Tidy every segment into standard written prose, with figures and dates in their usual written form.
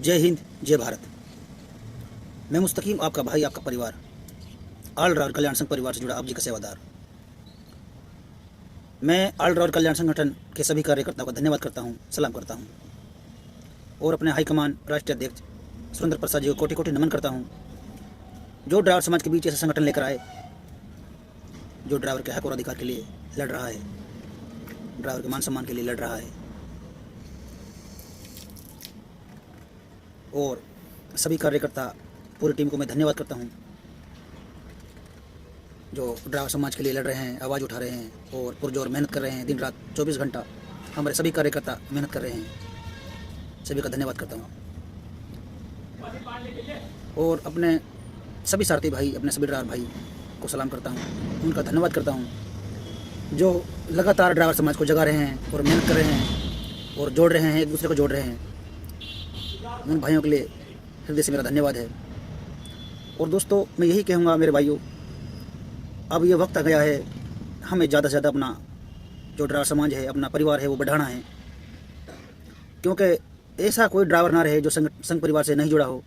जय हिंद, जय भारत। मैं मुस्तकीम, आपका भाई, आपका परिवार, ऑल राउंड कल्याण संघ परिवार से जुड़ा आप जी का सेवादार। मैं ऑल राउंड कल्याण संगठन के सभी कार्यकर्ताओं का धन्यवाद करता हूं, सलाम करता हूं और अपने हाईकमान राष्ट्रीय अध्यक्ष सुरेंद्र प्रसाद जी को कोटि कोटि नमन करता हूं, जो ड्राइवर समाज के बीच ऐसा संगठन लेकर आए जो ड्राइवर के हक और अधिकार के लिए लड़ रहा है, ड्राइवर के मान सम्मान के लिए लड़ रहा है। और सभी कार्यकर्ता, पूरी टीम को मैं धन्यवाद करता हूं, जो ड्राइवर समाज के लिए लड़ रहे हैं, आवाज़ उठा रहे हैं और पुरजोर मेहनत कर रहे हैं। दिन रात 24 घंटा हमारे सभी कार्यकर्ता मेहनत कर रहे हैं। सभी का धन्यवाद करता हूं और अपने सभी सारथी भाई, अपने सभी ड्राइवर भाई को सलाम करता हूं, उनका धन्यवाद करता हूं, जो लगातार ड्राइवर समाज को जगा रहे हैं और मेहनत कर रहे हैं और जोड़ रहे हैं, एक दूसरे को जोड़ रहे हैं। उन भाइयों के लिए हृदय से मेरा धन्यवाद है। और दोस्तों, मैं यही कहूँगा मेरे भाइयों, अब ये वक्त आ गया है हमें ज़्यादा से ज़्यादा अपना जो ड्राइवर समाज है, अपना परिवार है, वो बढ़ाना है। क्योंकि ऐसा कोई ड्राइवर ना रहे जो संघ परिवार से नहीं जुड़ा हो।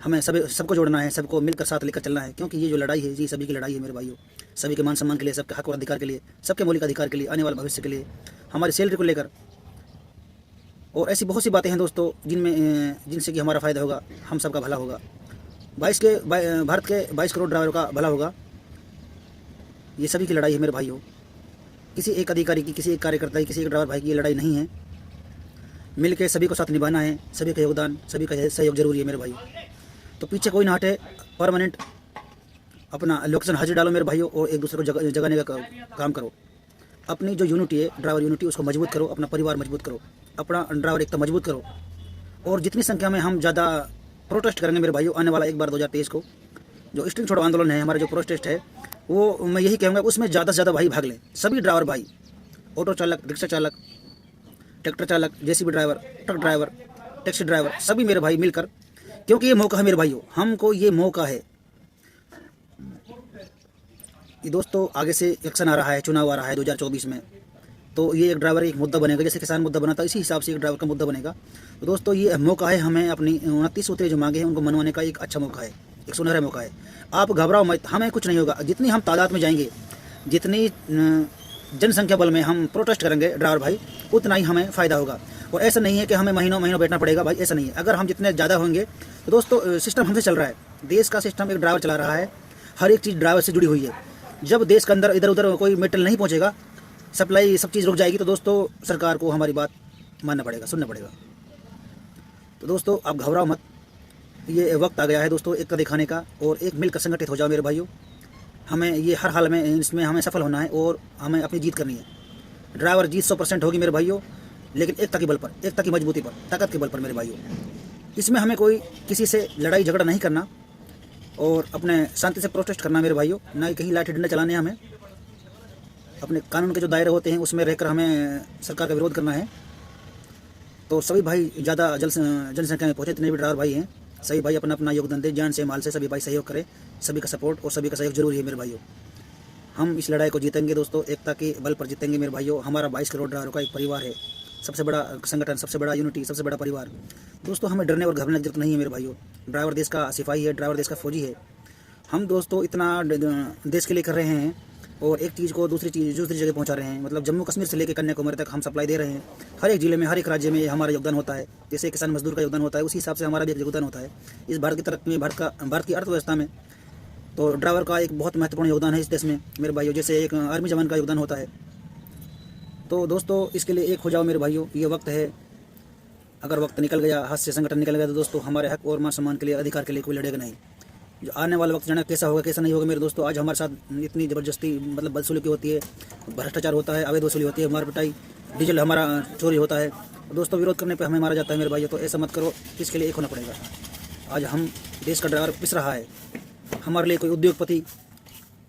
हमें सबको जोड़ना है, सबको मिलकर साथ लेकर चलना है। क्योंकि ये जो लड़ाई है, ये सभी की लड़ाई है मेरे भाइयों। सभी के मान सम्मान के लिए, सबके हक और अधिकार के लिए, सबके मौलिक अधिकार के लिए, आने वाले भविष्य के लिए, हमारी सैलरी को लेकर और ऐसी बहुत सी बातें हैं दोस्तों जिनसे कि हमारा फ़ायदा होगा, हम सबका भला होगा। भारत के 22 करोड़ ड्राइवरों का भला होगा। ये सभी की लड़ाई है मेरे भाइयों। किसी एक अधिकारी की, किसी एक कार्यकर्ता की, किसी एक ड्राइवर भाई की ये लड़ाई नहीं है। मिल के सभी को साथ निभाना है। सभी का योगदान, सभी का सहयोग जरूरी है मेरे भाइयों। तो पीछे कोई ना हटे, परमानेंट अपना लोकेशन हाजिर डालो मेरे भाइयों और एक दूसरे को जगाने का काम करो। अपनी जो यूनिटी है, ड्राइवर यूनिटी, उसको मजबूत करो, अपना परिवार मजबूत करो, अपना ड्राइवर एकता मजबूत करो। और जितनी संख्या में हम ज़्यादा प्रोटेस्ट करेंगे मेरे भाइयों, आने वाला एक बार 2023 को जो स्ट्रिंग छोड़ो आंदोलन है, हमारा जो प्रोटेस्ट है, वो मैं यही कहूँगा उसमें ज़्यादा से ज़्यादा भाई भाग लें। सभी ड्राइवर भाई, ऑटो चालक, रिक्शा चालक, ट्रैक्टर चालक, JCB driver, truck driver, taxi driver, सभी मेरे भाई मिलकर, क्योंकि ये मौका है मेरे भाइयों, हमको ये मौका है। ये दोस्तों, आगे से इलेक्शन आ रहा है, चुनाव आ रहा है 2024 में, तो ये एक ड्राइवर एक मुद्दा बनेगा। जैसे किसान मुद्दा बना था, इसी हिसाब से एक ड्राइवर का मुद्दा बनेगा। तो दोस्तों, ये मौका है हमें अपनी 29 सूत्रें जो मांगे हैं उनको मनवाने का एक अच्छा मौका है, एक सुनहरा मौका है। आप घबराओ मत, हमें कुछ नहीं होगा। जितनी हम तादाद में जाएंगे, जितनी जनसंख्या बल में हम प्रोटेस्ट करेंगे ड्राइवर भाई, उतना ही हमें फ़ायदा होगा। और ऐसा नहीं है कि हमें महीनों महीनों बैठना पड़ेगा भाई, ऐसा नहीं है। अगर हम जितने ज़्यादा होंगे तो दोस्तों, सिस्टम हमसे चल रहा है, देश का सिस्टम एक ड्राइवर चला रहा है। हर एक चीज़ ड्राइवर से जुड़ी हुई है। जब देश के अंदर इधर उधर कोई मेटल नहीं पहुँचेगा, सप्लाई सब चीज़ रुक जाएगी, तो दोस्तों सरकार को हमारी बात मानना पड़ेगा, सुनना पड़ेगा। तो दोस्तों, आप घबराओ मत, ये वक्त आ गया है दोस्तों एकता दिखाने का और एक मिलकर संगठित हो जाओ मेरे भाइयों। हमें ये हर हाल में इसमें हमें सफल होना है और हमें अपनी जीत करनी है। ड्राइवर जीत 100% होगी मेरे भाइयों, लेकिन एकता के बल पर, एकता की मजबूती पर, ताकत के बल पर मेरे भाइयों। इसमें हमें कोई किसी से लड़ाई झगड़ा नहीं करना और अपने शांति से प्रोटेस्ट करना मेरे भाइयों, ना कहीं लाठी डंडा चलाने। हमें अपने कानून के जो दायरे होते हैं उसमें रहकर हमें सरकार का विरोध करना है। तो सभी भाई ज़्यादा जनसंख्या में पहुँचे, जितने भी ड्राइवर भाई हैं, सभी भाई अपना अपना योगदान दें, जान से माल से, सभी भाई सहयोग करें। सभी का सपोर्ट और सभी का सहयोग जरूरी है मेरे भाइयों। हम इस लड़ाई को जीतेंगे दोस्तों, एकता के बल पर जीतेंगे मेरे भाइयों। हमारा 22 करोड़ ड्राइवरों का एक परिवार है, सबसे बड़ा संगठन, सबसे बड़ा यूनिटी, सबसे बड़ा परिवार। दोस्तों, हमें डरने और घबराने की जरूरत नहीं है मेरे भाइयों। ड्राइवर देश का सिपाही है, ड्राइवर देश का फौजी है। हम दोस्तों इतना देश के लिए कर रहे हैं और एक चीज़ को दूसरी जगह पहुंचा रहे हैं। मतलब जम्मू कश्मीर से लेकर कन्याकुमारी तक हम सप्लाई दे रहे हैं। हर एक जिले में, हर एक राज्य में हमारा योगदान होता है। जैसे किसान मजदूर का योगदान होता है, उसी हिसाब से हमारा भी योगदान होता है इस भारत की तरक्की में, भारत की अर्थव्यवस्था में। तो ड्राइवर का एक बहुत महत्वपूर्ण योगदान है इस देश में मेरे भाइयों, जैसे एक आर्मी जवान का योगदान होता है। तो दोस्तों, इसके लिए एक हो जाओ मेरे भाइयों, ये वक्त है। अगर वक्त निकल गया, हाथ से संगठन निकल गया, तो दोस्तों हमारे हक और मान सम्मान के लिए, अधिकार के लिए कोई लड़ेगा नहीं। जो आने वाला वक्त जाना कैसा होगा कैसा नहीं होगा मेरे दोस्तों। आज हमारे साथ इतनी ज़बरदस्ती, मतलब बदसलूकी होती है, भ्रष्टाचार होता है, अवैध वसूली होती है, मार पिटाई, डीजल हमारा चोरी होता है। दोस्तों, विरोध करने पे हमें मारा जाता है मेरे भाइयों। तो ऐसा मत करो, इसके लिए एक होना पड़ेगा। आज हम देश का ड्राइवर पिस रहा है, हमारे लिए कोई उद्योगपति,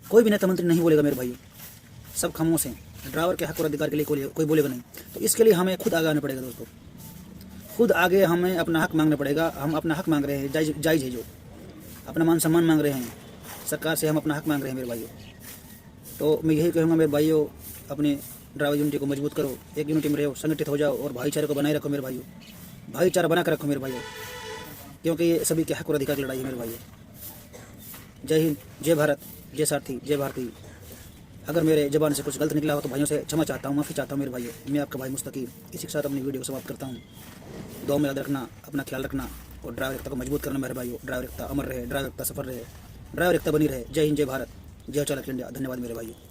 कोई भी नेता मंत्री नहीं बोलेगा मेरे भाइयों, सब खामोश हैं। ड्राइवर के हक और अधिकार के लिए कोई बोलेगा नहीं। तो इसके लिए हमें खुद आगे आना पड़ेगा दोस्तों, खुद आगे हमें अपना हक मांगना पड़ेगा। हम अपना हक मांग रहे हैं, जायज़ है, जो अपना मान सम्मान मांग रहे हैं, सरकार से हम अपना हक मांग रहे हैं मेरे भाइयों। तो मैं यही कहूँगा मेरे भाइयों, अपने ड्राइवर यूनिटी को मजबूत करो, एक यूनिटी में रहो, संगठित हो जाओ और भाईचारे को बनाए रखो मेरे भाइयों। भाईचारा बना कर रखो मेरे भाइयों, क्योंकि ये सभी के हक और अधिकार की लड़ाई है मेरे भाइयों। जय हिंद, जय भारत, जय सारथी, जय भारती। अगर मेरे ज़बान से कुछ गलत निकला हो तो भाइयों से क्षमा चाहता हूँ, माफ़ी चाहता हूँ मेरे भाइयों। मैं आपका भाई मुस्तकीम इसी के साथ अपनी वीडियो को समाप्त करता हूँ। दुआ में याद रखना, अपना ख्याल रखना और ड्राइवर एकता को मजबूत करना मेरे भाइयों। ड्राइवर एकता अमर रहे, ड्राइवर एकता सफल रहे, ड्राइवर एकता बनी रहे। जय हिंद, जय भारत, जय चालक इंडिया। धन्यवाद मेरे भाइयों।